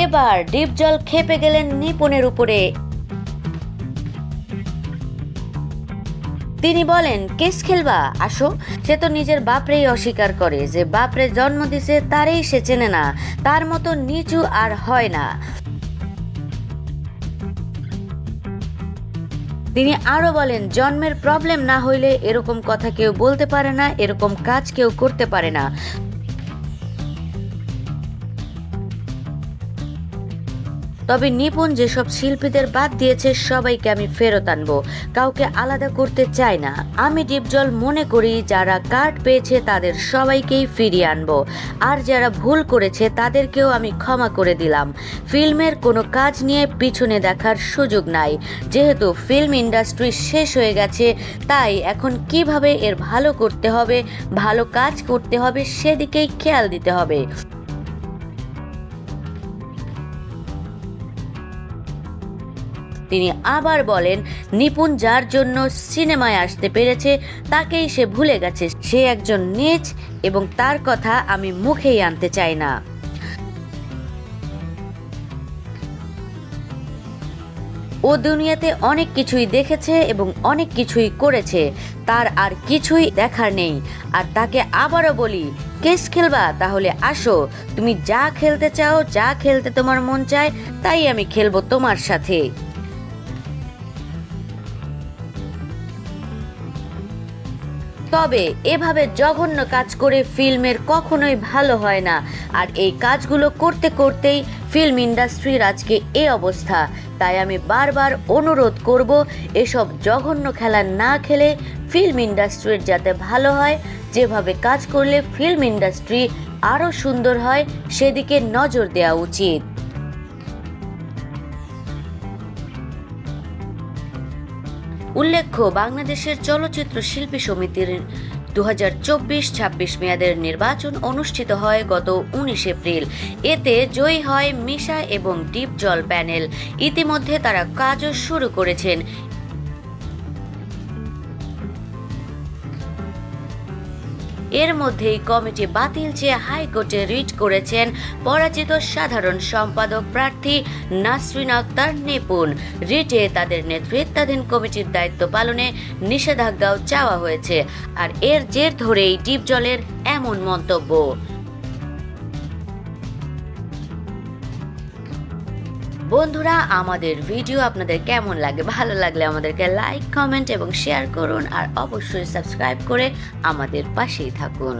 এবার ডিপজল খেপে গেলেন নিপুণের উপরে। তিনি বলেন, কেস খেলবা, আসো। সে তো নিজের বাপরেই অস্বীকার করে যে বাপরে জন্ম দিছে তারই সে চেনে না, তার মতো নিচু আর হয় না। তিনি আরো বলেন, জন্মের প্রবলেম না হইলে এরকম কথা কেউ বলতে পারে না, এরকম কাজ কেউ করতে পারে না। তবে নিপুণ যেসব শিল্পীদের বাদ দিয়েছে সবাইকে আমি ফেরত আনবো, কাউকে আলাদা করতে চাই না। আমি ডিপজল মনে করি যারা কার্ড পেয়েছে তাদের সবাইকেই ফিরিয়ে আনবো, আর যারা ভুল করেছে তাদেরকেও আমি ক্ষমা করে দিলাম। ফিল্মের কোনো কাজ নিয়ে পিছনে দেখার সুযোগ নাই, যেহেতু ফিল্ম ইন্ডাস্ট্রি শেষ হয়ে গেছে, তাই এখন কিভাবে এর ভালো করতে হবে, ভালো কাজ করতে হবে সেদিকেই খেয়াল দিতে হবে। তিনি আবার বলেন, নিপুণ যার জন্য সিনেমায় আসতে পেরেছে তাকেই সে ভুলে গেছে, সে একজন নীচ এবং তার কথা আমি মুখেই আনতে চাই না। ও দুনিয়াতে অনেক কিছুই দেখেছে এবং অনেক কিছুই করেছে, তার আর কিছুই দেখার নেই। আর তাকে আবারও বলি, কেস খেলবা, তাহলে আসো। তুমি যা খেলতে চাও, যা খেলতে তোমার মন চায়, তাই আমি খেলবো তোমার সাথে। তবে এভাবে জঘন্য কাজ করে ফিল্মের কখনোই ভালো হয় না, আর এই কাজগুলো করতে করতেই ফিল্ম ইন্ডাস্ট্রির আজকে এই অবস্থা। তাই আমি বারবার অনুরোধ করব, এসব জঘন্য খেলা না খেলে ফিল্ম ইন্ডাস্ট্রির যাতে ভালো হয়, যেভাবে কাজ করলে ফিল্ম ইন্ডাস্ট্রি আরও সুন্দর হয় সেদিকে নজর দেওয়া উচিত। উল্লেখ্য, বাংলাদেশের চলচ্চিত্র শিল্পী সমিতির 2024-26 মেয়াদের নির্বাচন অনুষ্ঠিত হয় গত 19 এপ্রিল। এতে জয়ী হয় মিশা এবং ডিপজল প্যানেল। ইতিমধ্যে তারা কাজও শুরু করেছেন। এর মধ্যেই কমিটি বাতিল চেয়ে হাইকোর্টে রিট করেছেন পরাজিত সাধারণ সম্পাদক প্রার্থী নাসরিন আক্তার নিপুণ। রিটে তাদের নেতৃত্বাধীন কমিটির দায়িত্ব পালনে নিষেধাজ্ঞাও চাওয়া হয়েছে, আর এর জের ধরেই ডিপজলের এমন মন্তব্য। বন্ধুরা, আমাদের ভিডিও আপনাদের কেমন লাগে? ভালো লাগলে আমাদেরকে লাইক, কমেন্ট এবং শেয়ার করুন, আর অবশ্যই সাবস্ক্রাইব করে আমাদের পাশেই থাকুন।